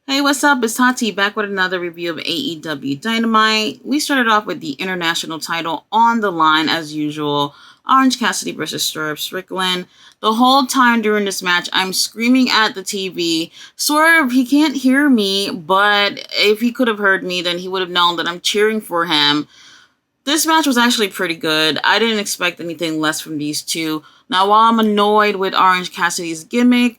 Hey, what's up? It's Tati back with another review of AEW Dynamite. We started off with the international title on the line as usual. Orange Cassidy versus Swerve Strickland. The whole time during this match, I'm screaming at the TV. Swerve, he can't hear me, but if he could have heard me, then he would have known that I'm cheering for him. This match was actually pretty good. I didn't expect anything less from these two. Now, while I'm annoyed with Orange Cassidy's gimmick,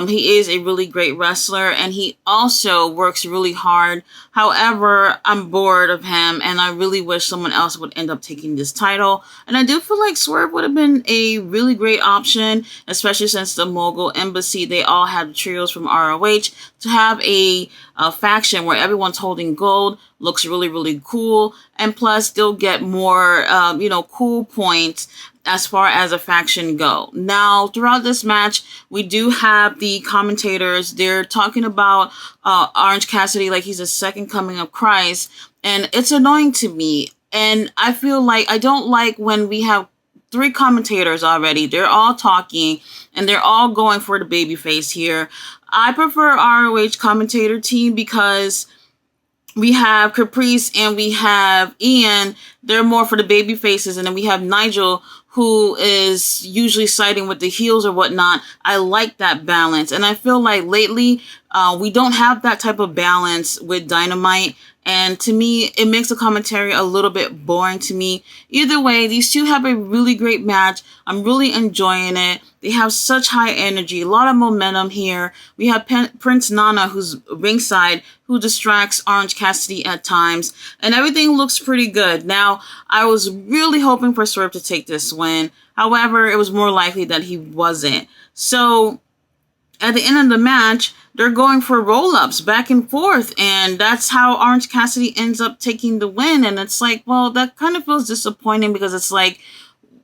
he is a really great wrestler and he also works really hard. However, I'm bored of him and I really wish someone else would end up taking this title. And I do feel like Swerve would have been a really great option, especially since the Mogul Embassy, they all had the trios from ROH to have a faction where everyone's holding gold. Looks really, really cool. And plus, they'll get more, cool points as far as a faction go. Now, throughout this match, we do have the commentators. They're talking about Orange Cassidy like he's a second coming of Christ. And it's annoying to me. And I feel like I don't like when we have three commentators already. They're all talking and they're all going for the babyface here. I prefer ROH commentator team because we have Caprice and we have Ian. They're more for the baby faces. And then we have Nigel, who is usually siding with the heels or whatnot. I like that balance. And I feel like lately, we don't have that type of balance with Dynamite. And to me, it makes the commentary a little bit boring to me. Either way, these two have a really great match. I'm really enjoying it. They have such high energy, a lot of momentum here. We have Prince Nana, who's ringside, who distracts Orange Cassidy at times. And everything looks pretty good. Now, I was really hoping for Swerve to take this win. However, it was more likely that he wasn't. So, at the end of the match, they're going for roll-ups back and forth, and that's how Orange Cassidy ends up taking the win. And it's like, well, that kind of feels disappointing because it's like,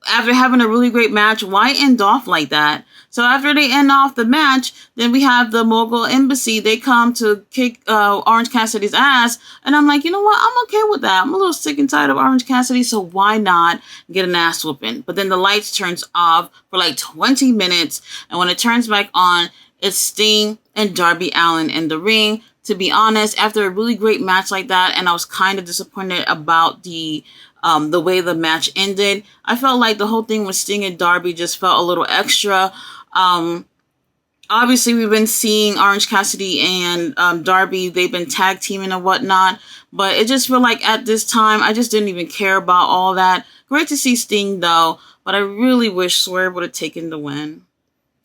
after having a really great match, why end off like that? So after they end off the match, then we have the Mogul Embassy. They come to kick Orange Cassidy's ass. And I'm like, you know what? I'm okay with that. I'm a little sick and tired of Orange Cassidy, so why not get an ass whooping? But then the lights turns off for like 20 minutes. And when it turns back on, it's Sting and Darby Allin in the ring. To be honest, after a really great match like that, and I was kind of disappointed about the way the match ended. I felt like the whole thing with Sting and Darby just felt a little extra. Obviously, we've been seeing Orange Cassidy and Darby. They've been tag teaming and whatnot. But it just felt like at this time, I just didn't even care about all that. Great to see Sting, though. But I really wish Swerve would have taken the win.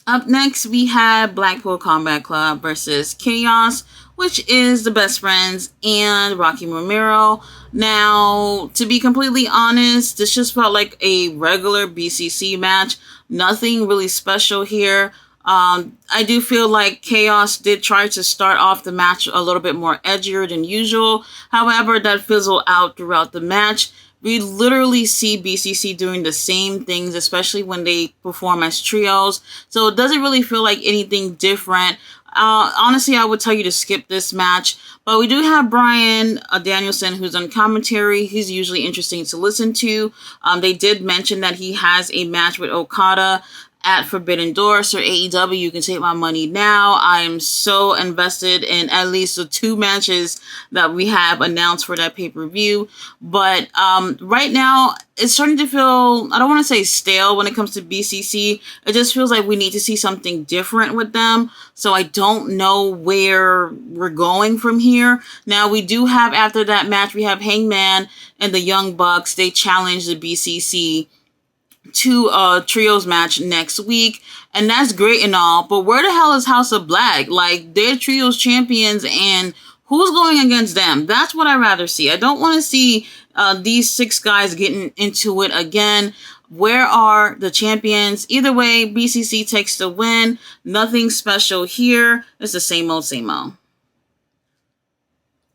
Up next, we have Blackpool Combat Club versus Chaos, which is the Best Friends and Rocky Romero. Now, to be completely honest, this just felt like a regular BCC match. Nothing really special here. I do feel like Chaos did try to start off the match a little bit more edgier than usual. However, that fizzled out throughout the match. We literally see BCC doing the same things, especially when they perform as trios. So it doesn't really feel like anything different. Honestly, I would tell you to skip this match. But we do have Brian Danielson, who's on commentary. He's usually interesting to listen to. They did mention that he has a match with Okada at Forbidden Door. So AEW, you can take my money now. I am so invested in at least the 2 matches that we have announced for that pay-per-view. But right now, it's starting to feel, I don't want to say stale when it comes to BCC. It just feels like we need to see something different with them. So I don't know where we're going from here. Now, we do have, after that match, we have Hangman and the Young Bucks. They challenge the BCC to a trios match next week, and that's great and all, but where the hell is House of Black? Like, they're trios champions, and who's going against them? That's what I'd rather see. I don't want to see these 6 guys getting into it again. Where are the champions? Either way, BCC takes the win. Nothing special here. It's the same old, same old.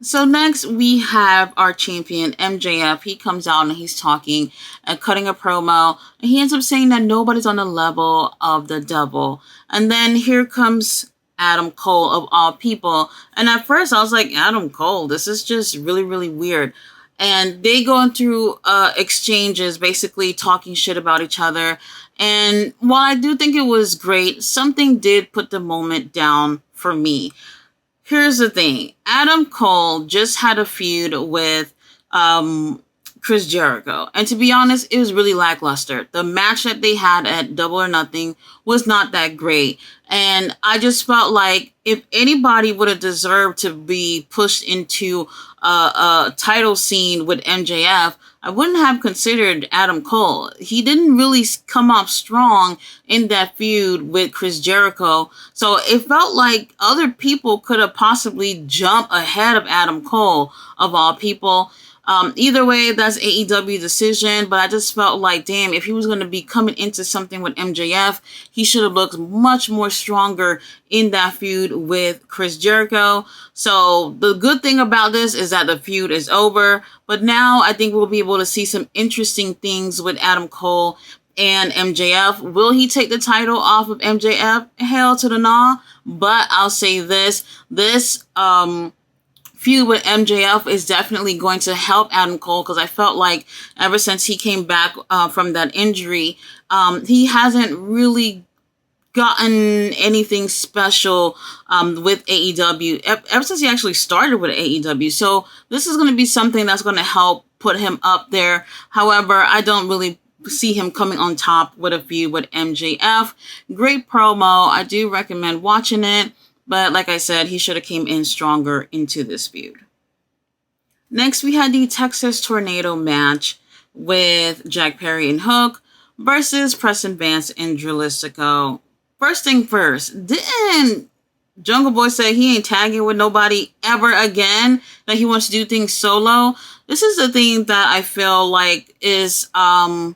So next we have our champion MJF. He comes out and he's talking and cutting a promo, and he ends up saying that nobody's on the level of the devil. And then here comes Adam Cole of all people. And at first I was like, Adam Cole, this is just really, really weird. And they go through exchanges, basically talking shit about each other. And while I do think it was great, something did put the moment down for me. Here's the thing. Adam Cole just had a feud with Chris Jericho. And to be honest, it was really lackluster. The match that they had at Double or Nothing was not that great. And I just felt like if anybody would have deserved to be pushed into a title scene with MJF, I wouldn't have considered Adam Cole. He didn't really come off strong in that feud with Chris Jericho. So it felt like other people could have possibly jumped ahead of Adam Cole, of all people. Either way, that's AEW decision, but I just felt like, damn, if he was going to be coming into something with MJF, he should have looked much more stronger in that feud with Chris Jericho. So the good thing about this is that the feud is over, but now I think we'll be able to see some interesting things with Adam Cole and MJF. Will he take the title off of MJF? Hell to the nah. But I'll say this feud with MJF is definitely going to help Adam Cole, because I felt like ever since he came back from that injury, he hasn't really gotten anything special with AEW ever since he actually started with AEW. So this is going to be something that's going to help put him up there. However, I don't really see him coming on top with a feud with MJF. Great promo. I do recommend watching it. But like I said, he should have came in stronger into this feud. Next, we had the Texas Tornado match with Jack Perry and Hook versus Preston Vance and Drew Listico. First thing first, didn't Jungle Boy say he ain't tagging with nobody ever again? That he wants to do things solo? This is the thing that I feel like is kind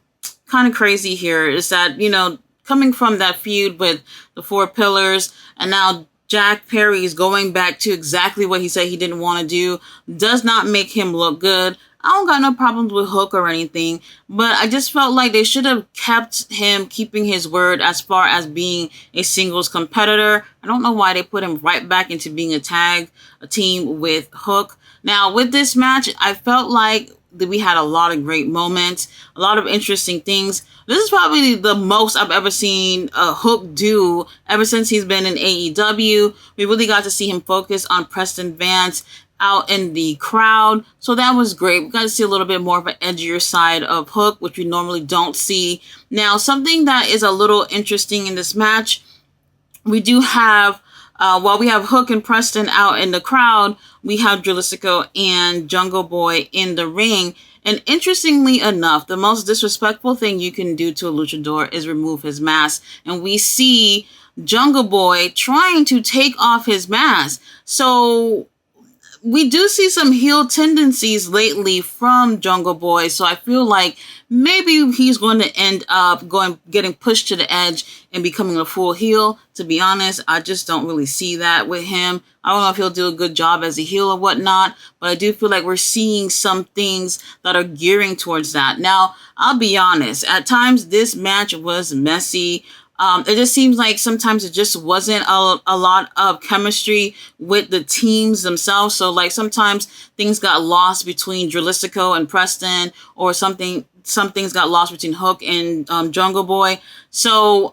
of crazy here. Is that, you know, coming from that feud with the Four Pillars, and now Jack Perry is going back to exactly what he said he didn't want to do, does not make him look good. I don't got no problems with Hook or anything, but I just felt like they should have kept him keeping his word as far as being a singles competitor. I don't know why they put him right back into being a team with Hook. Now, with this match, I felt like we had a lot of great moments, a lot of interesting things. This is probably the most I've ever seen Hook do ever since he's been in AEW. We really got to see him focus on Preston Vance out in the crowd. So that was great. We got to see a little bit more of an edgier side of Hook, which we normally don't see. Now, something that is a little interesting in this match, we do have, while we have Hook and Preston out in the crowd, we have Drew Listico and Jungle Boy in the ring. And interestingly enough, the most disrespectful thing you can do to a luchador is remove his mask. And we see Jungle Boy trying to take off his mask. So we do see some heel tendencies lately from Jungle Boy. So I feel like maybe he's going to end up getting pushed to the edge and becoming a full heel. To be honest, I just don't really see that with him. I don't know if he'll do a good job as a heel or whatnot, but I do feel like we're seeing some things that are gearing towards that. Now, I'll be honest, at times this match was messy. It just seems like sometimes it just wasn't a lot of chemistry with the teams themselves. So like sometimes things got lost between Drew Listico and Preston, or some things got lost between Hook and Jungle Boy. So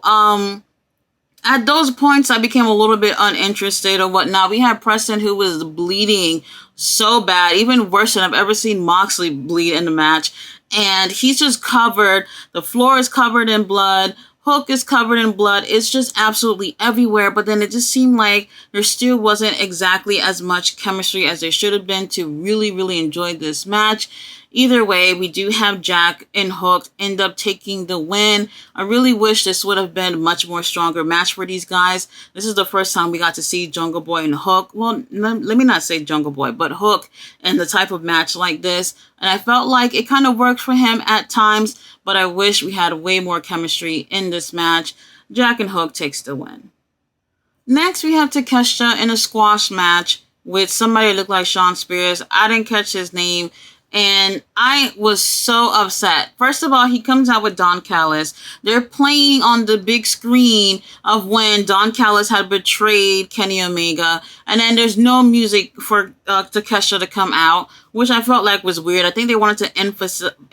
at those points, I became a little bit uninterested or whatnot. We had Preston, who was bleeding so bad, even worse than I've ever seen Moxley bleed in the match. And he's just covered. The floor is covered in blood. Hook is covered in blood. It's just absolutely everywhere. But then it just seemed like there still wasn't exactly as much chemistry as there should have been to really, really enjoy this match. Either way, we do have Jack and Hook end up taking the win. I really wish this would have been a much more stronger match for these guys. This is the first time we got to see Jungle Boy and Hook. Well, let me not say Jungle Boy, but Hook in the type of match like this. And I felt like it kind of worked for him at times, but I wish we had way more chemistry in this match. Jack and Hook takes the win. Next, we have Takeshita in a squash match with somebody who looked like Sean Spears. I didn't catch his name. And I was so upset. First of all, he comes out with Don Callis. They're playing on the big screen of when Don Callis had betrayed Kenny Omega. And then there's no music for Takeshita to come out, which I felt like was weird. I think they wanted to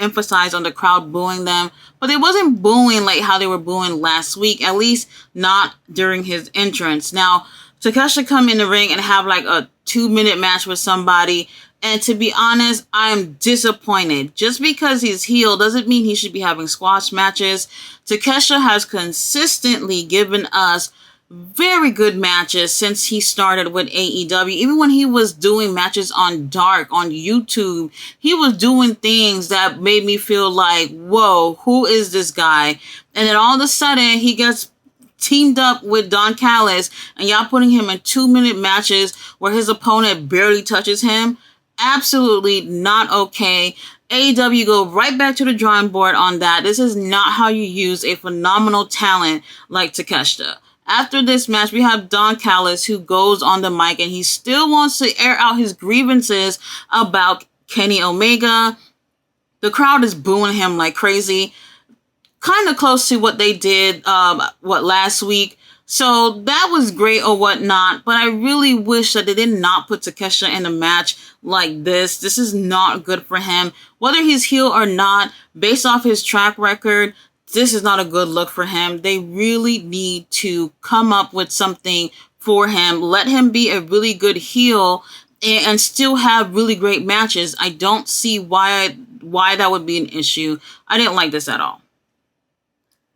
emphasize on the crowd booing them. But they wasn't booing like how they were booing last week, at least not during his entrance. Now, Takeshita come in the ring and have like a 2-minute match with somebody. And to be honest, I am disappointed. Just because he's heel doesn't mean he should be having squash matches. Takeshita has consistently given us very good matches since he started with AEW. Even when he was doing matches on Dark, on YouTube, he was doing things that made me feel like, whoa, who is this guy? And then all of a sudden, he gets teamed up with Don Callis, and y'all putting him in 2-minute matches where his opponent barely touches him. Absolutely not okay. AEW, go right back to the drawing board on that. This is not how you use a phenomenal talent like Takeshita. After this match, we have Don Callis, who goes on the mic and he still wants to air out his grievances about Kenny Omega. The crowd is booing him like crazy. Kind of close to what they did last week. So that was great or whatnot, but I really wish that they did not put Takeshita in a match like this. This is not good for him. Whether he's heel or not, based off his track record, this is not a good look for him. They really need to come up with something for him. Let him be a really good heel and still have really great matches. I don't see why that would be an issue. I didn't like this at all.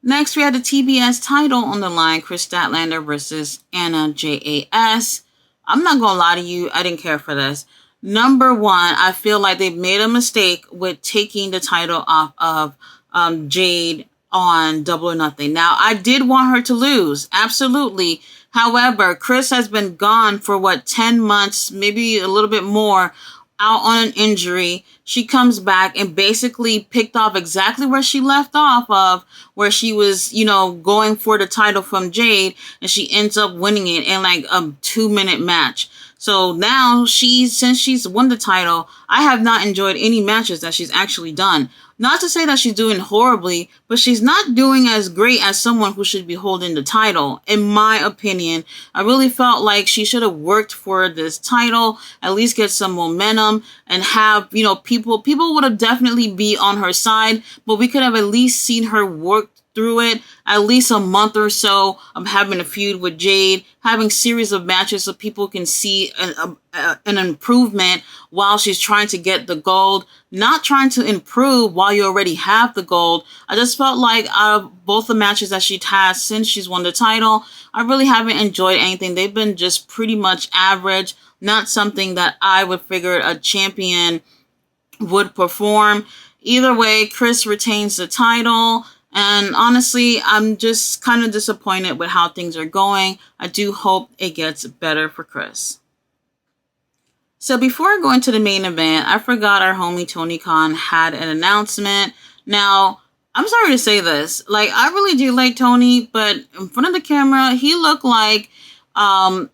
Next, we had the TBS title on the line, Chris Statlander versus Anna JAS. I'm not going to lie to you, I didn't care for this. Number one, I feel like they made a mistake with taking the title off of Jade on Double or Nothing. Now, I did want her to lose, absolutely. However, Chris has been gone for 10 months, maybe a little bit more, out on an injury. She comes back and basically picked off exactly where she left off of, where she was, going for the title from Jade, and she ends up winning it in like a 2-minute match. So now since she's won the title, I have not enjoyed any matches that she's actually done. Not to say that she's doing horribly, but she's not doing as great as someone who should be holding the title, in my opinion. I really felt like she should have worked for this title, at least get some momentum, and have, people would have definitely be on her side, but we could have at least seen her work through it, at least a month or so of having a feud with Jade, having series of matches so people can see an improvement while she's trying to get the gold, not trying to improve while you already have the gold. I just felt like out of both the matches that she's had since she's won the title, I really haven't enjoyed anything. They've been just pretty much average, not something that I would figure a champion would perform. Either way, Chris retains the title. And honestly, I'm just kind of disappointed with how things are going. I do hope it gets better for Chris. So before I go into the main event, I forgot our homie Tony Khan had an announcement. Now, I'm sorry to say this. I really do like Tony, but in front of the camera, he looked like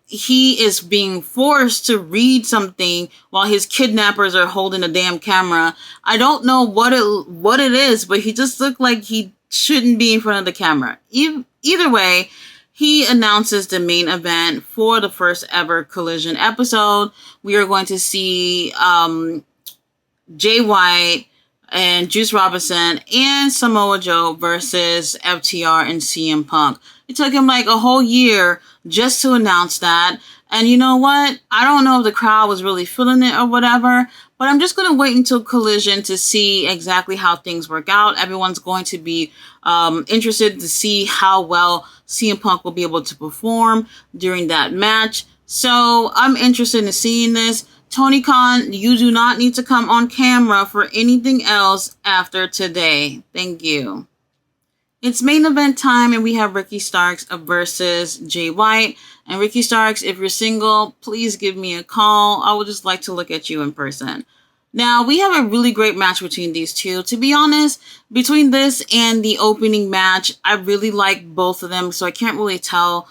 he is being forced to read something while his kidnappers are holding the damn camera. I don't know what it is, but he just looked like he shouldn't be in front of the camera. Either way, he announces the main event for the first ever Collision episode. We are going to see Jay White and Juice Robinson and Samoa Joe versus FTR and CM Punk. It took him like a whole year just to announce that. And you know what? I don't know if the crowd was really feeling it or whatever, but I'm just going to wait until Collision to see exactly how things work out. Everyone's going to be interested to see how well CM Punk will be able to perform during that match. So I'm interested in seeing this. Tony Khan, you do not need to come on camera for anything else after today. Thank you. It's main event time, and we have Ricky Starks versus Jay White. And Ricky Starks, if you're single, please give me a call. I would just like to look at you in person. Now, we have a really great match between these two. To be honest, between this and the opening match, I really like both of them, so I can't really tell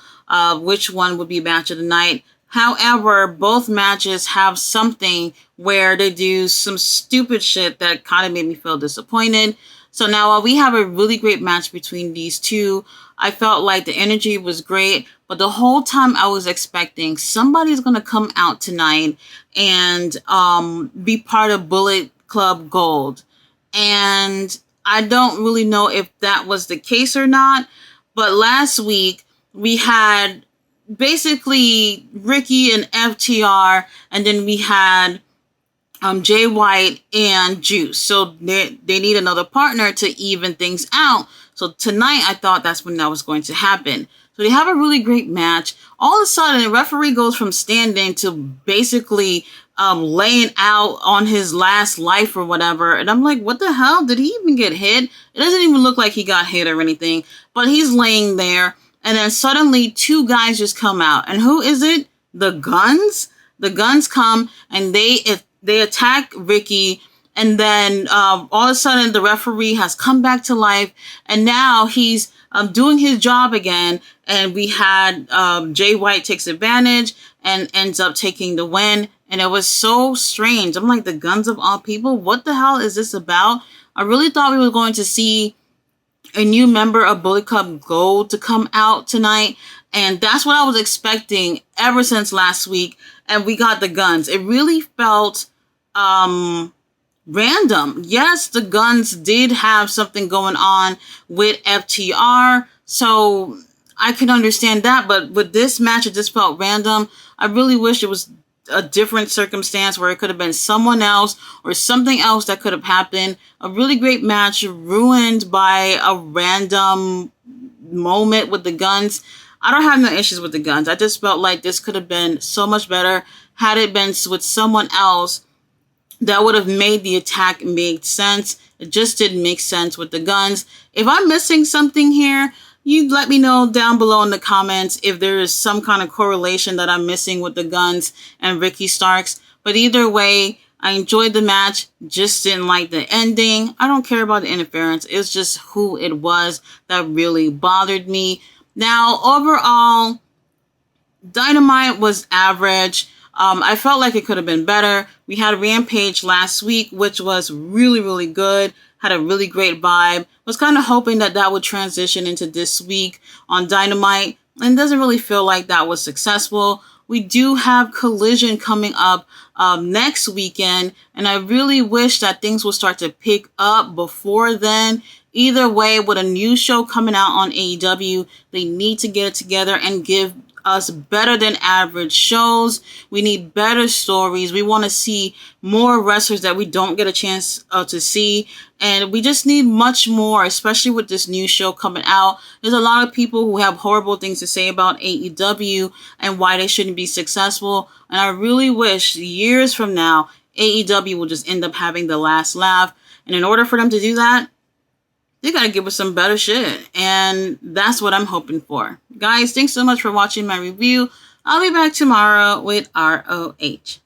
which one would be match of the night. However, both matches have something where they do some stupid shit that kind of made me feel disappointed. So now while we have a really great match between these two, I felt like the energy was great, but the whole time I was expecting somebody's going to come out tonight and be part of Bullet Club Gold. And I don't really know if that was the case or not, but last week we had basically Ricky and FTR, and then we had Jay White and Juice. So they need another partner to even things out. So tonight, I thought that's when that was going to happen. So they have a really great match. All of a sudden, the referee goes from standing to basically laying out on his last life or whatever. And I'm like, what the hell? Did he even get hit? It doesn't even look like he got hit or anything. But he's laying there. And then suddenly, two guys just come out. And who is it? The Guns? The Guns come and they attack Ricky, and then all of a sudden the referee has come back to life, and now he's doing his job again. And we had Jay White takes advantage and ends up taking the win, and it was so strange. I'm like, the Guns of all people, what the hell is this about? I really thought we were going to see a new member of Bullet Club Gold to come out tonight, and that's what I was expecting ever since last week. And we got the Guns. It really felt random. Yes, the Guns did have something going on with FTR, so I can understand that. But with this match, it just felt random. I really wish it was a different circumstance where it could have been someone else or something else that could have happened. A really great match ruined by a random moment with the Guns. I don't have no issues with the Guns. I just felt like this could have been so much better had it been with someone else that would have made the attack make sense. It just didn't make sense with the Guns. If I'm missing something here, you let me know down below in the comments if there is some kind of correlation that I'm missing with the Guns and Ricky Starks. But either way, I enjoyed the match, just didn't like the ending. I don't care about the interference. It's just who it was that really bothered me. Now, overall, Dynamite was average. I felt like it could have been better. We had Rampage last week, which was really, really good. Had a really great vibe. Was kind of hoping that that would transition into this week on Dynamite. And doesn't really feel like that was successful. We do have Collision coming up next weekend. And I really wish that things will start to pick up before then. Either way, with a new show coming out on AEW, they need to get it together and give us better than average shows. We need better stories. We want to see more wrestlers that we don't get a chance to see. And we just need much more, especially with this new show coming out. There's a lot of people who have horrible things to say about AEW and why they shouldn't be successful. And I really wish years from now, AEW will just end up having the last laugh. And in order for them to do that, they gotta give us some better shit. And that's what I'm hoping for. Guys, thanks so much for watching my review. I'll be back tomorrow with ROH.